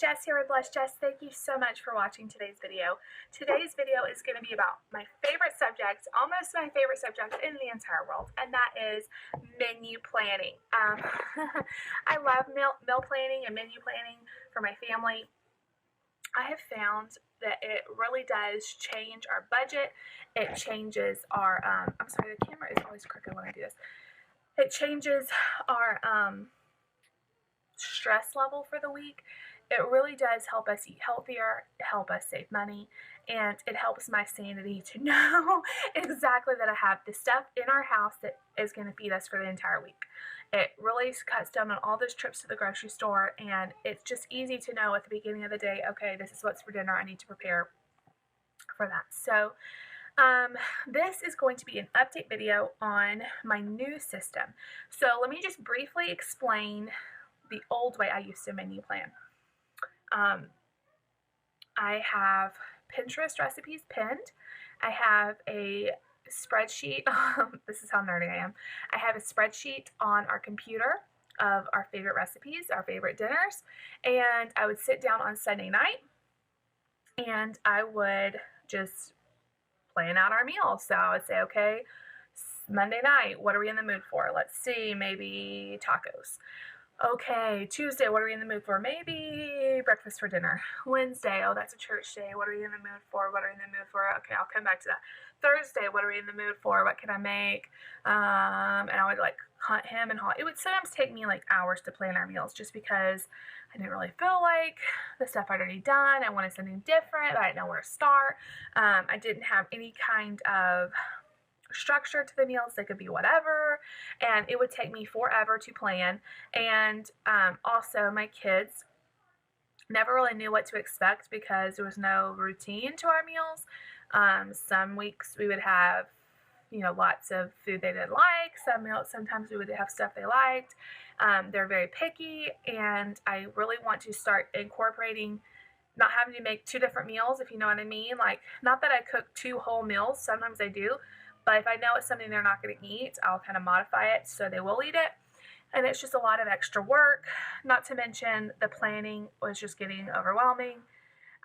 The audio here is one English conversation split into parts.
Jess here with Bless Jess. Thank you so much for watching today's video. Today's video is going to be about my favorite subject, almost my favorite subject in the entire world, and that is menu planning. I love meal planning and menu planning for my family. I have found that it really does change our budget. It changes our, I'm sorry, the camera is always crooked when I do this. It changes our stress level for the week. It really does help us eat healthier, help us save money, and it helps my sanity to know exactly that I have the stuff in our house that is going to feed us for the entire week. It really cuts down on all those trips to the grocery store, and it's just easy to know at the beginning of the day, okay, this is what's for dinner, I need to prepare for that. So this is going to be an update video on my new system. So let me just briefly explain the old way I used to menu plan. I have Pinterest recipes pinned. I have a spreadsheet. This is how nerdy I am. I have a spreadsheet on our computer of our favorite recipes, our favorite dinners, and I would sit down on Sunday night and I would just plan out our meals. So I would say, okay, Monday night, what are we in the mood for? Let's see, maybe tacos. Okay, Tuesday, what are we in the mood for? Maybe breakfast for dinner. Wednesday, oh, that's a church day. What are we in the mood for? What are we in the mood for? Okay, I'll come back to that. Thursday, what are we in the mood for? What can I make? And I would like hunt him and haul. It would sometimes take me like hours to plan our meals just because I didn't really feel like the stuff I'd already done. I wanted something different, but I didn't know where to start. I didn't have any kind of structure to the meals. They could be whatever, and it would take me forever to plan. And also my kids never really knew what to expect because there was no routine to our meals. Some weeks we would have, you know, lots of food they didn't like. Sometimes we would have stuff they liked. They're very picky, and I really want to start incorporating not having to make two different meals, if you know what I mean. Like, not that I cook two whole meals, sometimes I do, but if I know it's something they're not going to eat, I'll kind of modify it so they will eat it. And it's just a lot of extra work, not to mention the planning was just getting overwhelming.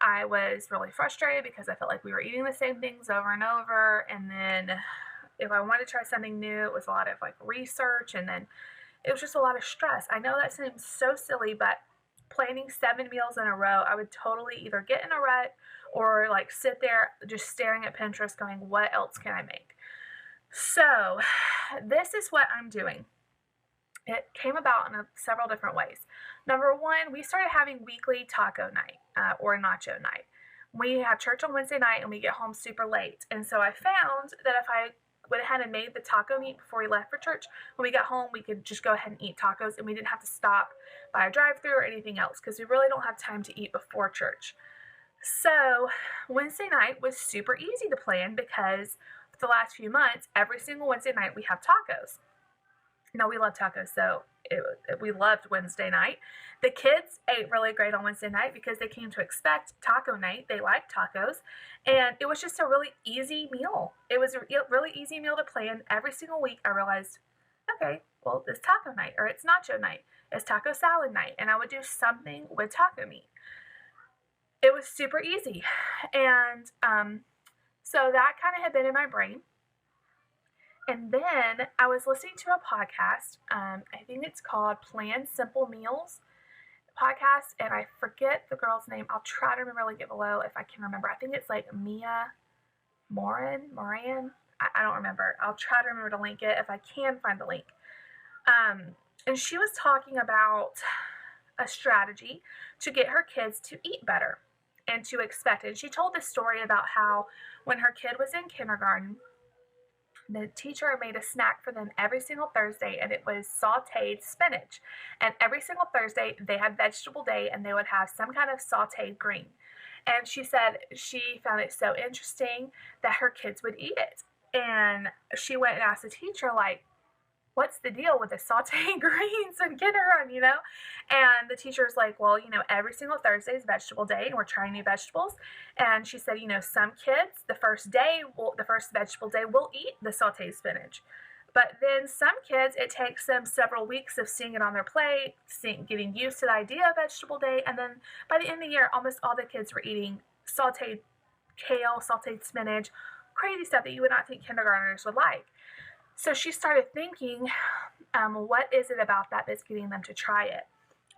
I was really frustrated because I felt like we were eating the same things over and over, and then if I wanted to try something new, it was a lot of like research, and then it was just a lot of stress. I know that seems so silly, but planning 7 meals in a row, I would totally either get in a rut or like sit there just staring at Pinterest going, what else can I make? So this is what I'm doing. It came about in several different ways. Number one, we started having weekly taco night or nacho night. We have church on Wednesday night and we get home super late. And so I found that if I went ahead and made the taco meat before we left for church, when we got home, we could just go ahead and eat tacos, and we didn't have to stop by a drive-thru or anything else because we really don't have time to eat before church. So Wednesday night was super easy to plan because the last few months, every single Wednesday night we have tacos. Now, we love tacos, so we loved Wednesday night. The kids ate really great on Wednesday night because they came to expect taco night. They liked tacos, and it was just a really easy meal. It was a really easy meal to plan. Every single week, I realized, okay, well, it's taco night, or it's nacho night, it's taco salad night, and I would do something with taco meat. It was super easy, and so that kind of had been in my brain. And then I was listening to a podcast. I think it's called Plan Simple Meals podcast, and I forget the girl's name. I'll try to remember, link it below if I can remember. I think it's like Mia Moran. I don't remember. I'll try to remember to link it if I can find the link. And she was talking about a strategy to get her kids to eat better and to expect it. And she told this story about how when her kid was in kindergarten, the teacher made a snack for them every single Thursday, and it was sauteed spinach. And every single Thursday, they had vegetable day, and they would have some kind of sauteed green. And she said she found it so interesting that her kids would eat it. And she went and asked the teacher, like, what's the deal with the sauteed greens in kindergarten, you know? And the teacher's like, well, you know, every single Thursday is vegetable day, and we're trying new vegetables. And she said, you know, some kids, the first vegetable day, will eat the sauteed spinach. But then some kids, it takes them several weeks of seeing it on their plate, getting used to the idea of vegetable day, and then by the end of the year, almost all the kids were eating sauteed kale, sauteed spinach, crazy stuff that you would not think kindergartners would like. So she started thinking, what is it about that that's getting them to try it?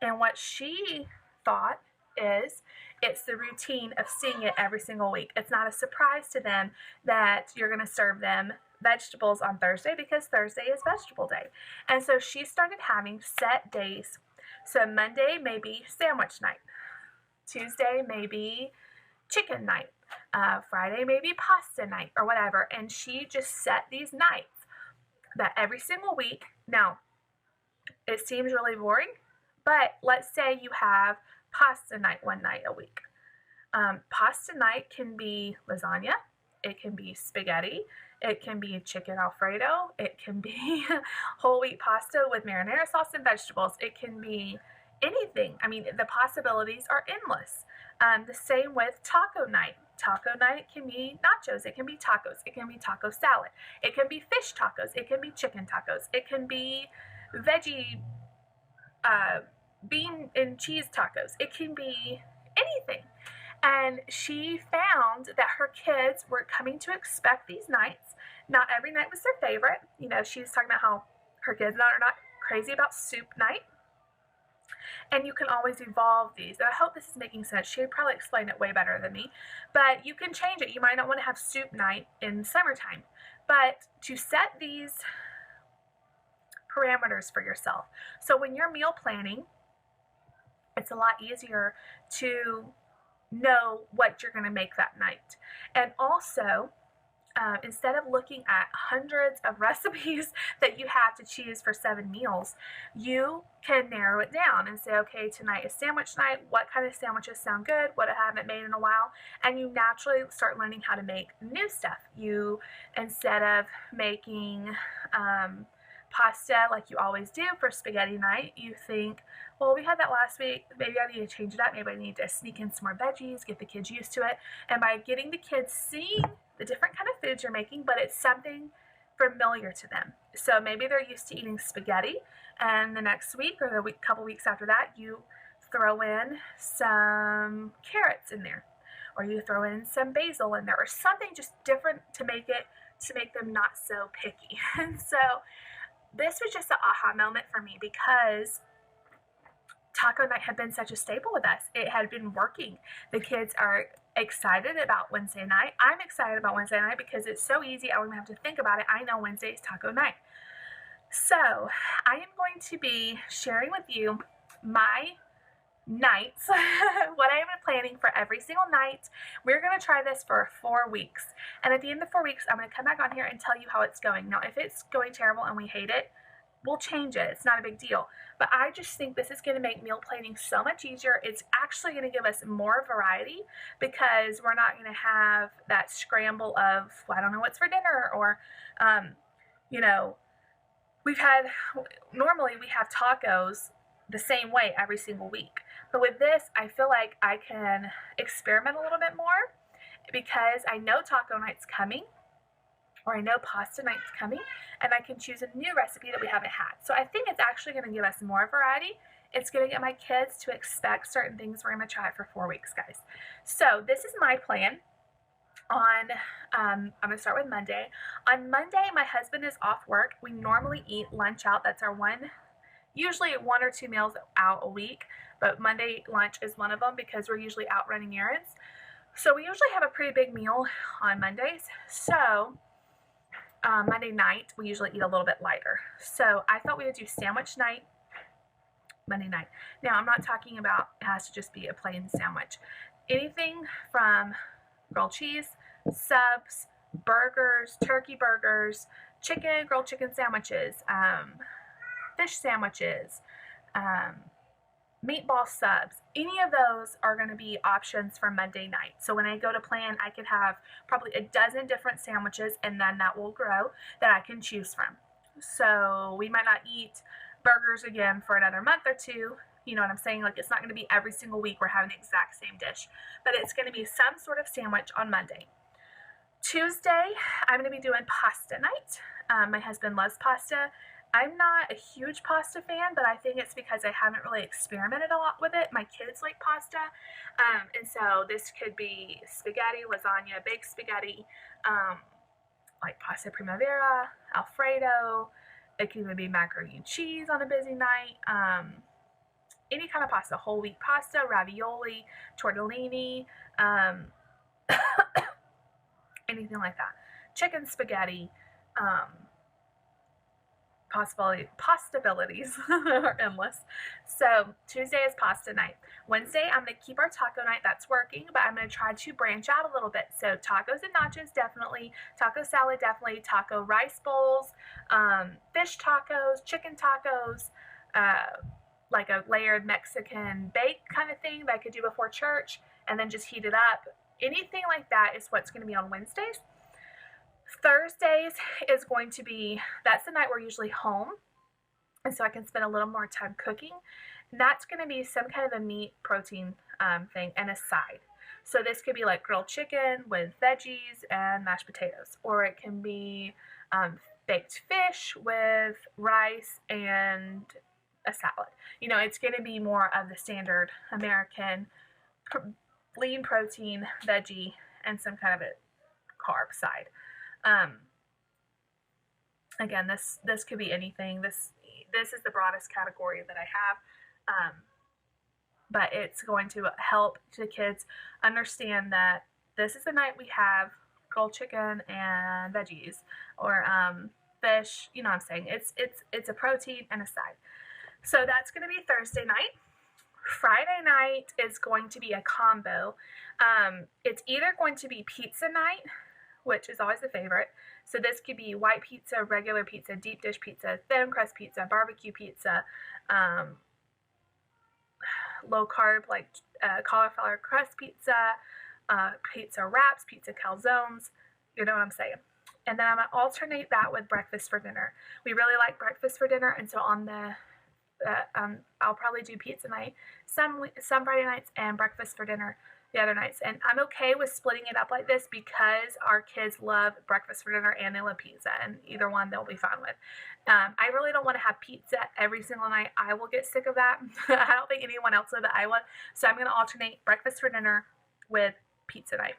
And what she thought is it's the routine of seeing it every single week. It's not a surprise to them that you're going to serve them vegetables on Thursday because Thursday is vegetable day. And so she started having set days. So Monday may be sandwich night. Tuesday may be chicken night. Friday may be pasta night or whatever. And she just set these nights that every single week. Now, it seems really boring, but let's say you have pasta night one night a week. Pasta night can be lasagna. It can be spaghetti. It can be chicken Alfredo. It can be whole wheat pasta with marinara sauce and vegetables. It can be anything. I mean, the possibilities are endless. The same with taco night. Taco night can be nachos. It can be tacos. It can be taco salad. It can be fish tacos. It can be chicken tacos. It can be veggie bean and cheese tacos. It can be anything. And she found that her kids were coming to expect these nights. Not every night was their favorite. You know, she was talking about how her kids are not crazy about soup night. And you can always evolve these. And I hope this is making sense. She would probably explain it way better than me. But you can change it. You might not want to have soup night in summertime. But to set these parameters for yourself. So when you're meal planning, it's a lot easier to know what you're going to make that night. And also, instead of looking at hundreds of recipes that you have to choose for 7 meals, you can narrow it down and say, okay, tonight is sandwich night. What kind of sandwiches sound good? What I haven't made in a while? And you naturally start learning how to make new stuff. You, instead of making pasta like you always do for spaghetti night, you think, well, we had that last week. Maybe I need to change it up. Maybe I need to sneak in some more veggies, get the kids used to it. And by getting the kids seeing the different kind of foods you're making, but it's something familiar to them. So maybe they're used to eating spaghetti, and the next week or the couple weeks after that, you throw in some carrots in there, or you throw in some basil in there, or something just different to make them not so picky. And so this was just an aha moment for me because taco night had been such a staple with us. It had been working. The kids are excited about Wednesday night. I'm excited about Wednesday night because it's so easy. I don't even have to think about it. I know Wednesday is taco night. So I am going to be sharing with you my nights, what I am planning for every single night. We're going to try this for 4 weeks. And at the end of 4 weeks, I'm going to come back on here and tell you how it's going. Now, if it's going terrible and we hate it, we'll change it. It's not a big deal. But I just think this is going to make meal planning so much easier. It's actually going to give us more variety because we're not going to have that scramble of, well, I don't know what's for dinner, or, you know, normally we have tacos the same way every single week. But with this, I feel like I can experiment a little bit more because I know taco night's coming, or I know pasta night's coming, and I can choose a new recipe that we haven't had. So I think it's actually going to give us more variety. It's going to get my kids to expect certain things. We're going to try it for 4 weeks, guys. So this is my plan. I'm going to start with Monday. On Monday, my husband is off work. We normally eat lunch out. That's our usually 1 or 2 meals out a week, but Monday lunch is one of them because we're usually out running errands. So we usually have a pretty big meal on Mondays. So Monday night, we usually eat a little bit lighter. So I thought we would do sandwich night Monday night. Now, I'm not talking about it has to just be a plain sandwich. Anything from grilled cheese, subs, burgers, turkey burgers, grilled chicken sandwiches, fish sandwiches, meatball subs. Any of those are going to be options for Monday night. So when I go to plan, I could have probably a dozen different sandwiches, and then that will grow that I can choose from. So we might not eat burgers again for another month or two. You know what I'm saying? Like, it's not going to be every single week we're having the exact same dish, but it's going to be some sort of sandwich on Monday. Tuesday, I'm going to be doing pasta night. My husband loves pasta. I'm not a huge pasta fan, but I think it's because I haven't really experimented a lot with it. My kids like pasta, and so this could be spaghetti, lasagna, baked spaghetti, like pasta primavera, Alfredo. It could even be macaroni and cheese on a busy night. Any kind of pasta, whole wheat pasta, ravioli, tortellini, um, anything like that. Chicken spaghetti, possibilities are endless. So Tuesday is pasta night. Wednesday, I'm going to keep our taco night. That's working, but I'm going to try to branch out a little bit. So tacos and nachos, definitely. Taco salad, definitely. Taco rice bowls, fish tacos, chicken tacos, like a layered Mexican bake kind of thing that I could do before church and then just heat it up. Anything like that is what's going to be on Wednesdays. Thursdays is going to be, that's the night we're usually home, and so I can spend a little more time cooking. And that's going to be some kind of a meat protein thing and a side. So this could be like grilled chicken with veggies and mashed potatoes, or it can be baked fish with rice and a salad. You know, it's going to be more of the standard American lean protein, veggie, and some kind of a carb side. Again, this could be anything. This is the broadest category that I have, but it's going to help the kids understand that this is the night we have grilled chicken and veggies, or fish. You know what I'm saying? It's a protein and a side. So that's going to be Thursday night. Friday night is going to be a combo. It's either going to be pizza night, which is always a favorite. So this could be white pizza, regular pizza, deep dish pizza, thin crust pizza, barbecue pizza, low carb like cauliflower crust pizza, pizza wraps, pizza calzones. You know what I'm saying? And then I'm going to alternate that with breakfast for dinner. We really like breakfast for dinner, and so on the I'll probably do pizza night some Friday nights and breakfast for dinner the other nights. And I'm okay with splitting it up like this because our kids love breakfast for dinner and they love pizza, and either one they'll be fine with. I really don't want to have pizza every single night. I will get sick of that. I don't think anyone else will, but I will. So I'm going to alternate breakfast for dinner with pizza night.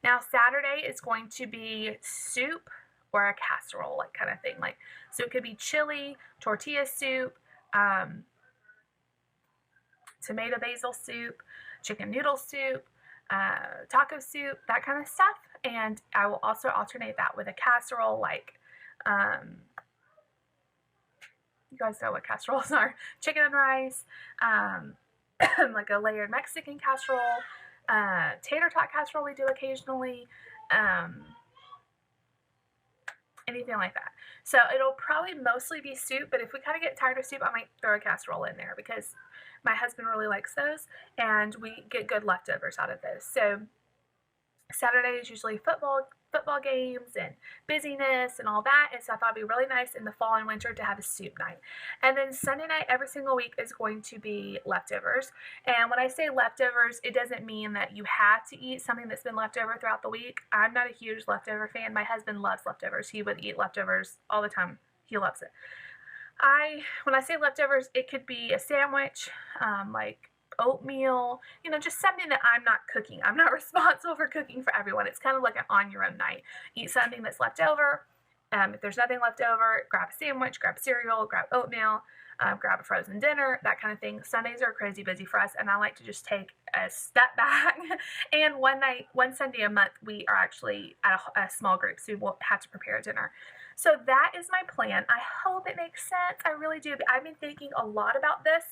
Now Saturday is going to be soup or a casserole, like kind of thing. Like, so it could be chili, tortilla soup, tomato basil soup, chicken noodle soup, taco soup, that kind of stuff. And I will also alternate that with a casserole, like, you guys know what casseroles are, chicken and rice, like a layered Mexican casserole, tater tot casserole we do occasionally, anything like that. So it'll probably mostly be soup, but if we kind of get tired of soup, I might throw a casserole in there because my husband really likes those, and we get good leftovers out of those. So Saturday is usually football games and busyness and all that, and so I thought it'd be really nice in the fall and winter to have a soup night. And then Sunday night every single week is going to be leftovers. And when I say leftovers, it doesn't mean that you have to eat something that's been left over throughout the week. I'm not a huge leftover fan. My husband loves leftovers. He would eat leftovers all the time. He loves it. When I say leftovers, it could be a sandwich, like oatmeal, you know, just something that I'm not cooking. I'm not responsible for cooking for everyone. It's kind of like an on your own night. Eat something that's left over. If there's nothing left over, grab a sandwich, grab cereal, grab oatmeal, grab a frozen dinner, that kind of thing. Sundays are crazy busy for us, and I like to just take a step back. And one Sunday a month, we are actually at a small group, so we won't have to prepare a dinner. So that is my plan. I hope it makes sense. I really do. But I've been thinking a lot about this.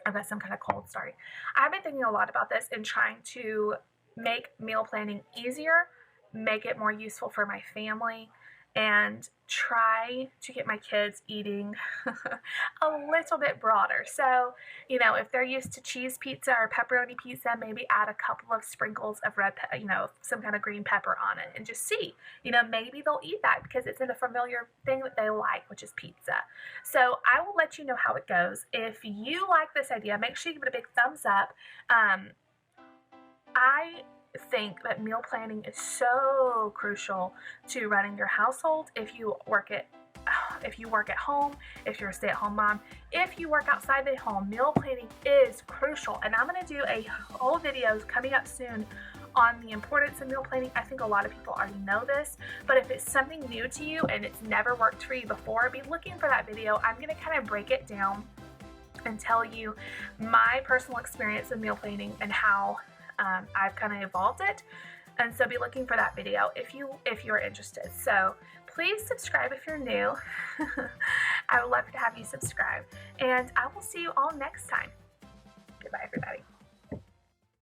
I've got some kind of cold, sorry. I've been thinking a lot about this and trying to make meal planning easier, make it more useful for my family, and try to get my kids eating a little bit broader. So, you know, if they're used to cheese pizza or pepperoni pizza, maybe add a couple of sprinkles of some kind of green pepper on it and just see, you know, maybe they'll eat that because it's in a familiar thing that they like, which is pizza. So I will let you know how it goes. If you like this idea, make sure you give it a big thumbs up. think that meal planning is so crucial to running your household. If you work at home, if you're a stay-at-home mom, if you work outside the home, meal planning is crucial. And I'm going to do a whole video coming up soon on the importance of meal planning. I think a lot of people already know this, but if it's something new to you and it's never worked for you before, be looking for that video. I'm going to kind of break it down and tell you my personal experience of meal planning and how I've kind of evolved it. And so be looking for that video if you're interested. So please subscribe if you're new. I would love to have you subscribe. And I will see you all next time. Goodbye, everybody.